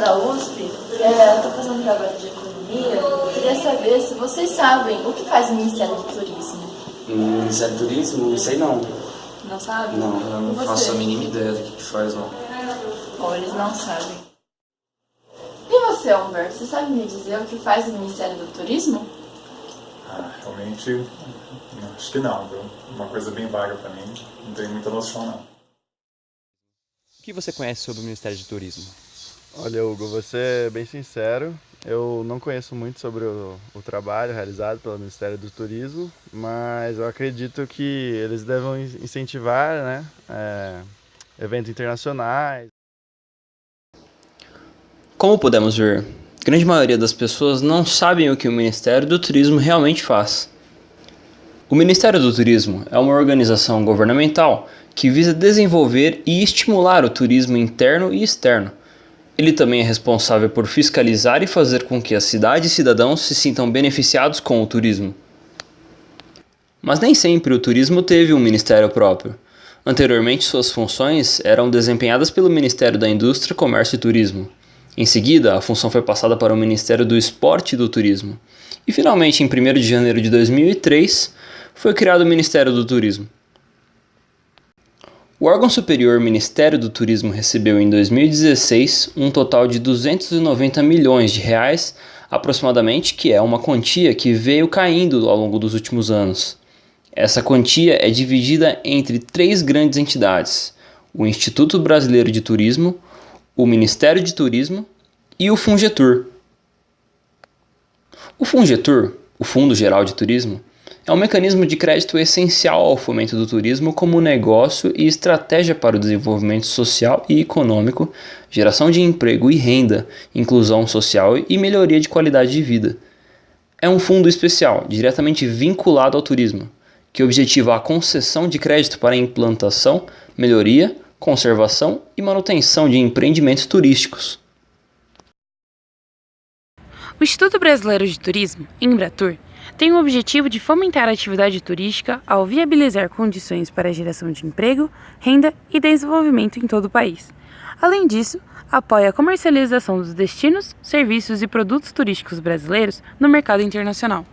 da USP, eu estou fazendo um trabalho de economia, queria saber se vocês sabem o que faz o Ministério do Turismo. O Ministério do Turismo? Não sei não. Não sabe? Não, eu não faço a mínima ideia do que faz, não. Ou eles não sabem. E você, Humberto, você sabe me dizer o que faz o Ministério do Turismo? Realmente, acho que não, viu? Uma coisa bem vaga para mim, não tenho muita noção não. O que você conhece sobre o Ministério do Turismo? Olha, Hugo, vou ser bem sincero, eu não conheço muito sobre o trabalho realizado pelo Ministério do Turismo, mas eu acredito que eles devem incentivar, né, eventos internacionais. Como podemos ver, a grande maioria das pessoas não sabem o que o Ministério do Turismo realmente faz. O Ministério do Turismo é uma organização governamental que visa desenvolver e estimular o turismo interno e externo. Ele também é responsável por fiscalizar e fazer com que a cidade e cidadãos se sintam beneficiados com o turismo. Mas nem sempre o turismo teve um ministério próprio. Anteriormente, suas funções eram desempenhadas pelo Ministério da Indústria, Comércio e Turismo. Em seguida, a função foi passada para o Ministério do Esporte e do Turismo. E finalmente, em 1º de janeiro de 2003, foi criado o Ministério do Turismo. O órgão superior Ministério do Turismo recebeu em 2016 um total de 290 milhões de reais, aproximadamente, que é uma quantia que veio caindo ao longo dos últimos anos. Essa quantia é dividida entre 3 grandes entidades: o Instituto Brasileiro de Turismo, o Ministério de Turismo e o Fungetur. O Fungetur, o Fundo Geral de Turismo, é um mecanismo de crédito essencial ao fomento do turismo como negócio e estratégia para o desenvolvimento social e econômico, geração de emprego e renda, inclusão social e melhoria de qualidade de vida. É um fundo especial, diretamente vinculado ao turismo, que objetiva a concessão de crédito para a implantação, melhoria, conservação e manutenção de empreendimentos turísticos. O Instituto Brasileiro de Turismo, Embratur, tem o objetivo de fomentar a atividade turística ao viabilizar condições para a geração de emprego, renda e desenvolvimento em todo o país. Além disso, apoia a comercialização dos destinos, serviços e produtos turísticos brasileiros no mercado internacional.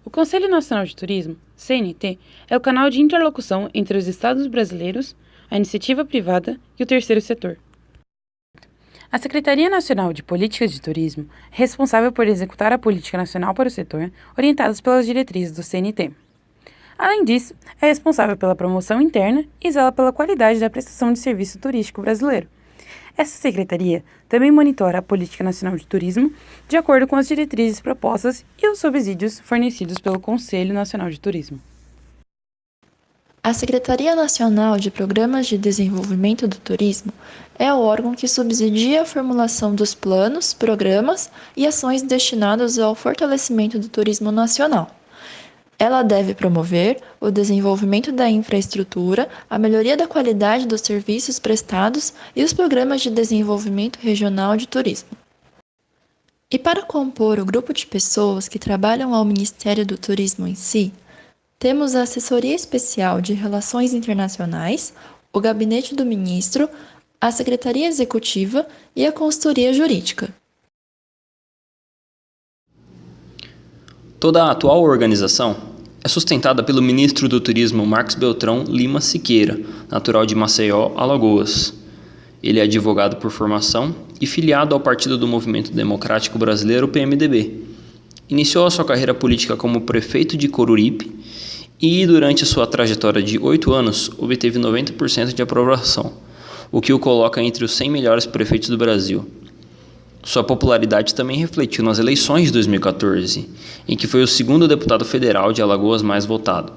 O Conselho Nacional de Turismo, CNT, é o canal de interlocução entre os estados brasileiros, a iniciativa privada e o terceiro setor. A Secretaria Nacional de Políticas de Turismo é responsável por executar a política nacional para o setor, orientadas pelas diretrizes do CNT. Além disso, é responsável pela promoção interna e zela pela qualidade da prestação de serviço turístico brasileiro. Essa secretaria também monitora a Política Nacional de Turismo de acordo com as diretrizes propostas e os subsídios fornecidos pelo Conselho Nacional de Turismo. A Secretaria Nacional de Programas de Desenvolvimento do Turismo é o órgão que subsidia a formulação dos planos, programas e ações destinados ao fortalecimento do turismo nacional. Ela deve promover o desenvolvimento da infraestrutura, a melhoria da qualidade dos serviços prestados e os programas de desenvolvimento regional de turismo. E para compor o grupo de pessoas que trabalham ao Ministério do Turismo em si, temos a Assessoria Especial de Relações Internacionais, o Gabinete do Ministro, a Secretaria Executiva e a Consultoria Jurídica. Toda a atual organização é sustentada pelo ministro do Turismo Marcos Beltrão Lima Siqueira, natural de Maceió, Alagoas. Ele é advogado por formação e filiado ao Partido do Movimento Democrático Brasileiro, PMDB. Iniciou a sua carreira política como prefeito de Coruripe e, durante sua trajetória de 8 anos, obteve 90% de aprovação, o que o coloca entre os 100 melhores prefeitos do Brasil. Sua popularidade também refletiu nas eleições de 2014, em que foi o segundo deputado federal de Alagoas mais votado.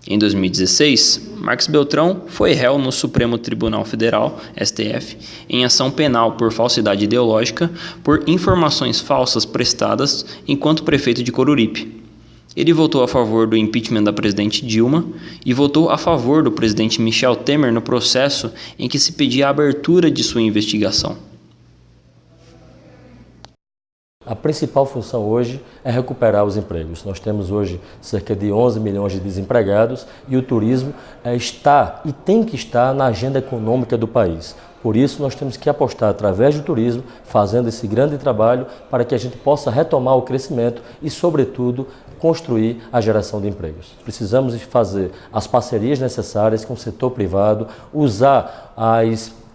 Em 2016, Marcos Beltrão foi réu no Supremo Tribunal Federal, STF, em ação penal por falsidade ideológica por informações falsas prestadas enquanto prefeito de Coruripe. Ele votou a favor do impeachment da presidente Dilma e votou a favor do presidente Michel Temer no processo em que se pedia a abertura de sua investigação. A principal função hoje é recuperar os empregos. Nós temos hoje cerca de 11 milhões de desempregados e o turismo está e tem que estar na agenda econômica do país. Por isso, nós temos que apostar através do turismo, fazendo esse grande trabalho para que a gente possa retomar o crescimento e, sobretudo, construir a geração de empregos. Precisamos fazer as parcerias necessárias com o setor privado, usar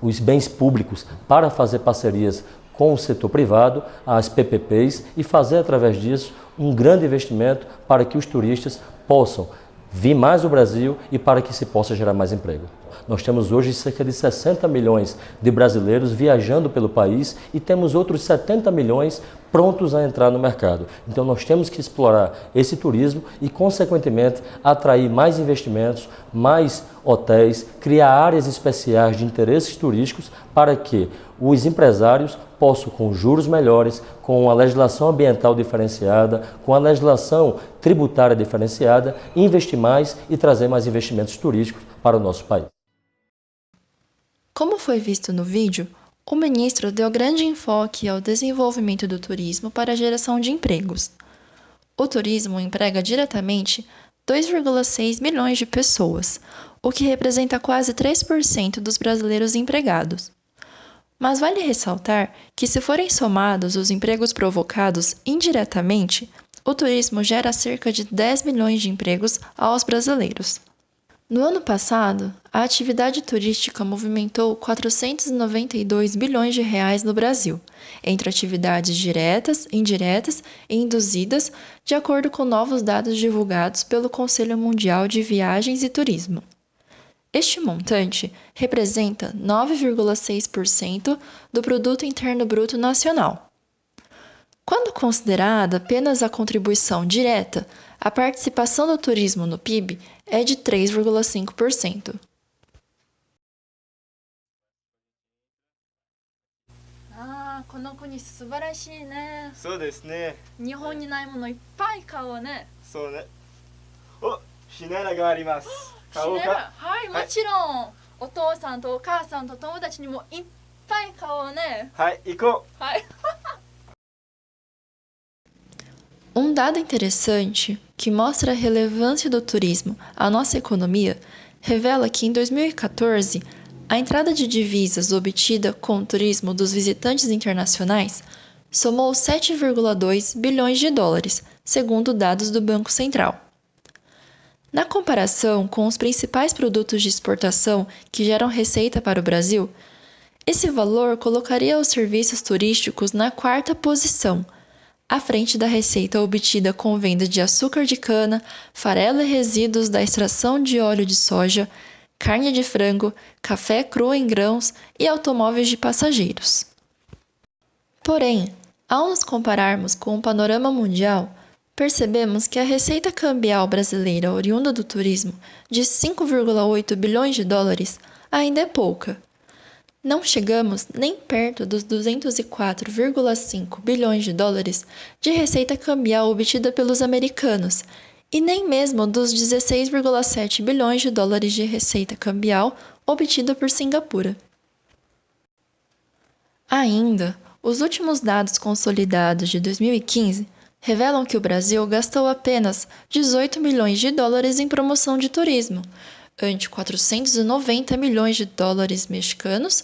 os bens públicos para fazer parcerias com o setor privado, as PPPs, e fazer através disso um grande investimento para que os turistas possam vir mais ao Brasil e para que se possa gerar mais emprego. Nós temos hoje cerca de 60 milhões de brasileiros viajando pelo país e temos outros 70 milhões prontos a entrar no mercado. Então nós temos que explorar esse turismo e, consequentemente, atrair mais investimentos, mais hotéis, criar áreas especiais de interesses turísticos para que os empresários possam, com juros melhores, com a legislação ambiental diferenciada, com a legislação tributária diferenciada, investir mais e trazer mais investimentos turísticos para o nosso país. Como foi visto no vídeo, o ministro deu grande enfoque ao desenvolvimento do turismo para a geração de empregos. O turismo emprega diretamente 2,6 milhões de pessoas, o que representa quase 3% dos brasileiros empregados. Mas vale ressaltar que, se forem somados os empregos provocados indiretamente, o turismo gera cerca de 10 milhões de empregos aos brasileiros. No ano passado, a atividade turística movimentou 492 bilhões de reais no Brasil, entre atividades diretas, indiretas e induzidas, de acordo com novos dados divulgados pelo Conselho Mundial de Viagens e Turismo. Este montante representa 9,6% do Produto Interno Bruto Nacional. Quando considerada apenas a contribuição direta, a participação do turismo no PIB é de 3,5%. この国素晴らしいね。そうですね。日本にないものいっぱい買おうね。そうね。お、シナラがあります。買おうか。はい、もちろん。お父さんとお母さんと友達にもいっぱい買おうね。はい、行こう。はい。Dado interessante que mostra a relevância do turismo à nossa economia revela que, em 2014, a entrada de divisas obtida com o turismo dos visitantes internacionais somou 7,2 bilhões de dólares, segundo dados do Banco Central. Na comparação com os principais produtos de exportação que geram receita para o Brasil, esse valor colocaria os serviços turísticos na quarta posição, à frente da receita obtida com venda de açúcar de cana, farelo e resíduos da extração de óleo de soja, carne de frango, café cru em grãos e automóveis de passageiros. Porém, ao nos compararmos com o panorama mundial, percebemos que a receita cambial brasileira oriunda do turismo, de 5,8 bilhões de dólares, ainda é pouca. Não chegamos nem perto dos 204,5 bilhões de dólares de receita cambial obtida pelos americanos, e nem mesmo dos 16,7 bilhões de dólares de receita cambial obtida por Singapura. Ainda, os últimos dados consolidados de 2015 revelam que o Brasil gastou apenas 18 milhões de dólares em promoção de turismo, ante 490 milhões de dólares mexicanos,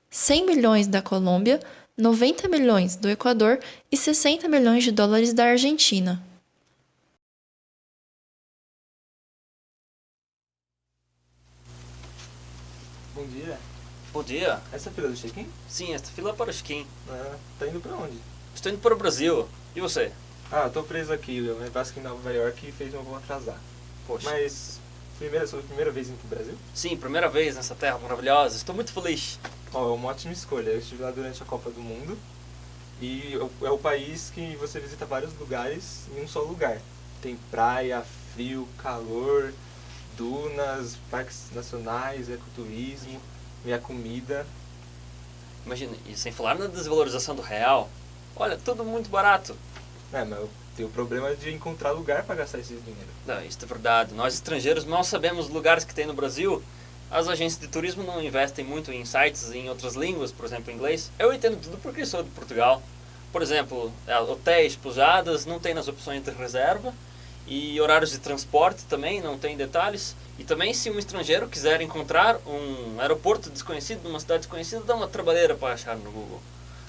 100 milhões da Colômbia, 90 milhões do Equador e 60 milhões de dólares da Argentina. Bom dia. Bom dia. Essa é a fila do check-in? Sim, esta fila é para o check-in. Ah, tá indo pra onde? Estou indo para o Brasil. E você? Ah, tô preso aqui. Eu passo aqui em Nova York e fez um voo atrasar. Poxa. Mas, sua primeira vez indo pro Brasil? Sim, primeira vez nessa terra maravilhosa. Estou muito feliz. Ó, é uma ótima escolha. Eu estive lá durante a Copa do Mundo. E é o país que você visita vários lugares em um só lugar. Tem praia, frio, calor, dunas, parques nacionais, ecoturismo, e a comida. Imagina, e sem falar na desvalorização do real. Olha, tudo muito barato. É, mas eu tenho o problema de encontrar lugar para gastar esse dinheiro. Não, isso é verdade. Nós estrangeiros mal sabemos os lugares que tem no Brasil. As agências de turismo não investem muito em sites em outras línguas, por exemplo, inglês. Eu entendo tudo porque sou de Portugal. Por exemplo, hotéis, pousadas, não tem nas opções de reserva. E horários de transporte também, não tem detalhes. E também, se um estrangeiro quiser encontrar um aeroporto desconhecido, numa cidade desconhecida, dá uma trabalheira para achar no Google.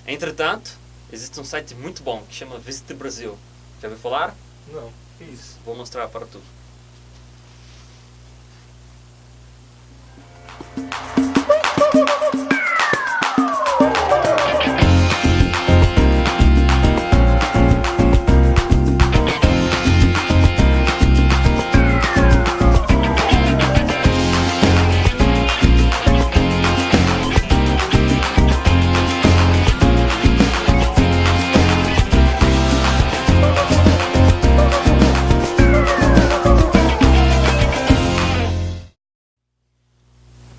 Entretanto, existe um site muito bom que chama Visit Brasil. Já ouviu falar? Não, que isso? Vou mostrar para tu.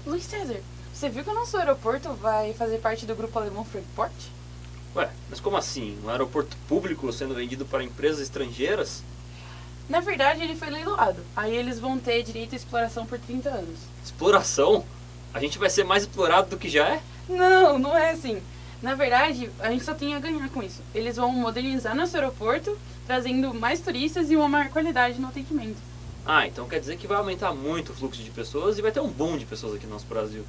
Luiz César, você viu que o nosso aeroporto vai fazer parte do grupo alemão Fraport? Ué, mas como assim? Um aeroporto público sendo vendido para empresas estrangeiras? Na verdade, ele foi leiloado. Aí eles vão ter direito à exploração por 30 anos. Exploração? A gente vai ser mais explorado do que já é? Não, não é assim. Na verdade, a gente só tem a ganhar com isso. Eles vão modernizar nosso aeroporto, trazendo mais turistas e uma maior qualidade no atendimento. Ah, então quer dizer que vai aumentar muito o fluxo de pessoas e vai ter um boom de pessoas aqui no nosso Brasil.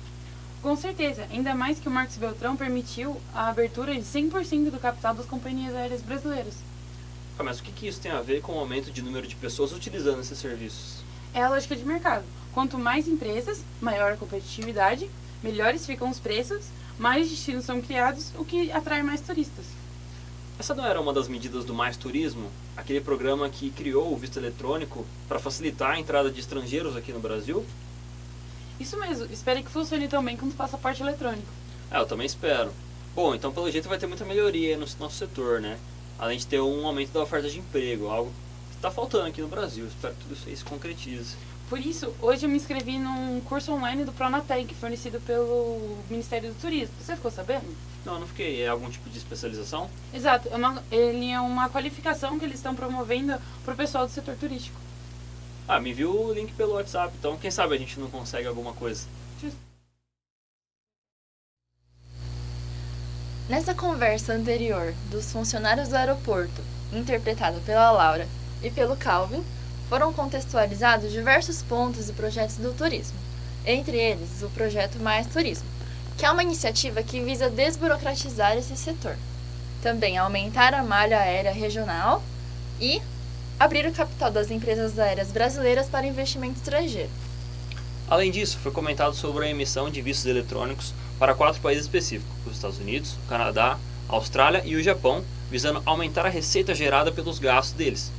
Com certeza, ainda mais que o Marcos Beltrão permitiu a abertura de 100% do capital das companhias aéreas brasileiras. Ah, mas o que isso tem a ver com o aumento de número de pessoas utilizando esses serviços? É a lógica de mercado. Quanto mais empresas, maior a competitividade, melhores ficam os preços, mais destinos são criados, o que atrai mais turistas. Essa não era uma das medidas do Mais Turismo? Aquele programa que criou o visto eletrônico para facilitar a entrada de estrangeiros aqui no Brasil? Isso mesmo, espero que funcione tão bem quanto o passaporte eletrônico. Eu também espero. Bom, então pelo jeito vai ter muita melhoria no nosso setor, né? Além de ter um aumento da oferta de emprego, algo que está faltando aqui no Brasil. Espero que tudo isso aí se concretize. Por isso, hoje eu me inscrevi num curso online do Pronatec, fornecido pelo Ministério do Turismo. Você ficou sabendo? Não fiquei. É algum tipo de especialização? Exato, ele é uma qualificação que eles estão promovendo para o pessoal do setor turístico. Me envia o link pelo WhatsApp, então quem sabe a gente não consegue alguma coisa. Nessa conversa anterior dos funcionários do aeroporto, interpretada pela Laura e pelo Calvin, foram contextualizados diversos pontos e projetos do turismo, entre eles o projeto Mais Turismo, que é uma iniciativa que visa desburocratizar esse setor, também aumentar a malha aérea regional e abrir o capital das empresas aéreas brasileiras para investimento estrangeiro. Além disso, foi comentado sobre a emissão de vistos eletrônicos para 4 países específicos, os Estados Unidos, o Canadá, a Austrália e o Japão, visando aumentar a receita gerada pelos gastos deles.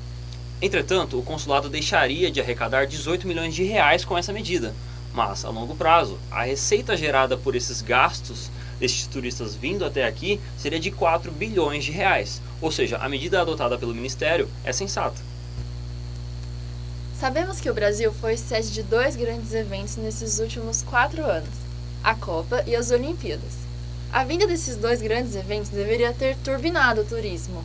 Entretanto, o consulado deixaria de arrecadar 18 milhões de reais com essa medida, mas, a longo prazo, a receita gerada por esses gastos destes turistas vindo até aqui seria de 4 bilhões de reais, ou seja, a medida adotada pelo Ministério é sensata. Sabemos que o Brasil foi sede de 2 grandes eventos nesses últimos 4 anos, a Copa e as Olimpíadas. A vinda desses 2 grandes eventos deveria ter turbinado o turismo,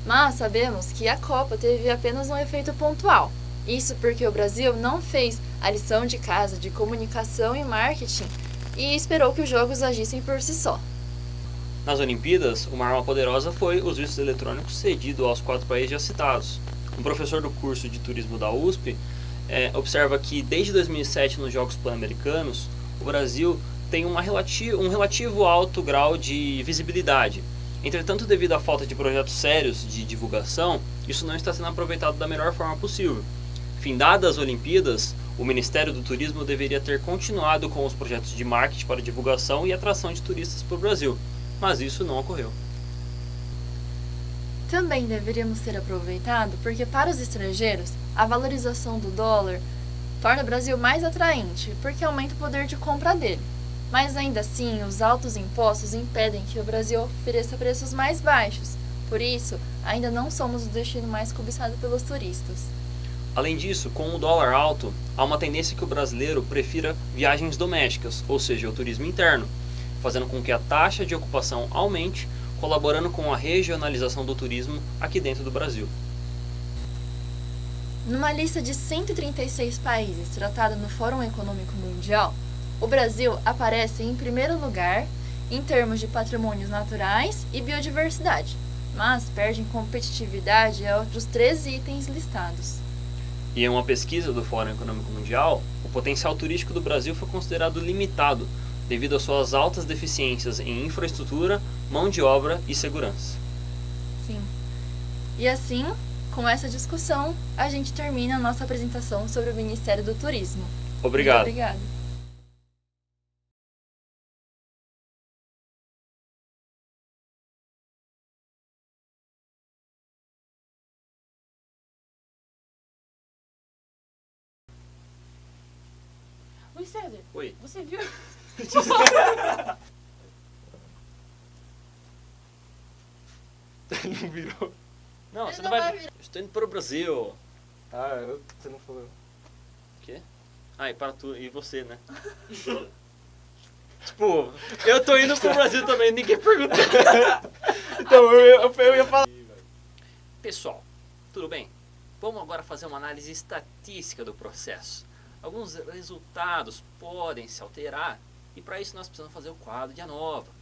mas sabemos que a Copa teve apenas um efeito pontual. Isso porque o Brasil não fez a lição de casa de comunicação e marketing e esperou que os jogos agissem por si só. Nas Olimpíadas, uma arma poderosa foi os vistos eletrônicos cedidos aos 4 países já citados. Um professor do curso de turismo da USP observa que desde 2007 nos Jogos Pan-Americanos, o Brasil tem um relativo alto grau de visibilidade. Entretanto, devido à falta de projetos sérios de divulgação, isso não está sendo aproveitado da melhor forma possível. Findadas as Olimpíadas, o Ministério do Turismo deveria ter continuado com os projetos de marketing para divulgação e atração de turistas para o Brasil, mas isso não ocorreu. Também deveríamos ter aproveitado porque para os estrangeiros, a valorização do dólar torna o Brasil mais atraente, porque aumenta o poder de compra dele. Mas ainda assim, os altos impostos impedem que o Brasil ofereça preços mais baixos. Por isso, ainda não somos o destino mais cobiçado pelos turistas. Além disso, com o dólar alto, há uma tendência que o brasileiro prefira viagens domésticas, ou seja, o turismo interno, fazendo com que a taxa de ocupação aumente, colaborando com a regionalização do turismo aqui dentro do Brasil. Numa lista de 136 países tratada no Fórum Econômico Mundial, o Brasil aparece em primeiro lugar em termos de patrimônios naturais e biodiversidade, mas perde em competitividade a outros 3 itens listados. E em uma pesquisa do Fórum Econômico Mundial, o potencial turístico do Brasil foi considerado limitado devido às suas altas deficiências em infraestrutura, mão de obra e segurança. Sim. E assim, com essa discussão, a gente termina a nossa apresentação sobre o Ministério do Turismo. Obrigado. Muito obrigada. Luiz César, Oi. você viu? Não virou. Não, você não vai... Eu estou indo para o Brasil. Ah, você não falou. O quê? Ah, e para tu, e você, né? Tipo, eu tô indo pro Brasil também, ninguém perguntou. Então eu ia falar. Pessoal, tudo bem? Vamos agora fazer uma análise estatística do processo. Alguns resultados podem se alterar e para isso nós precisamos fazer o quadro de ANOVA.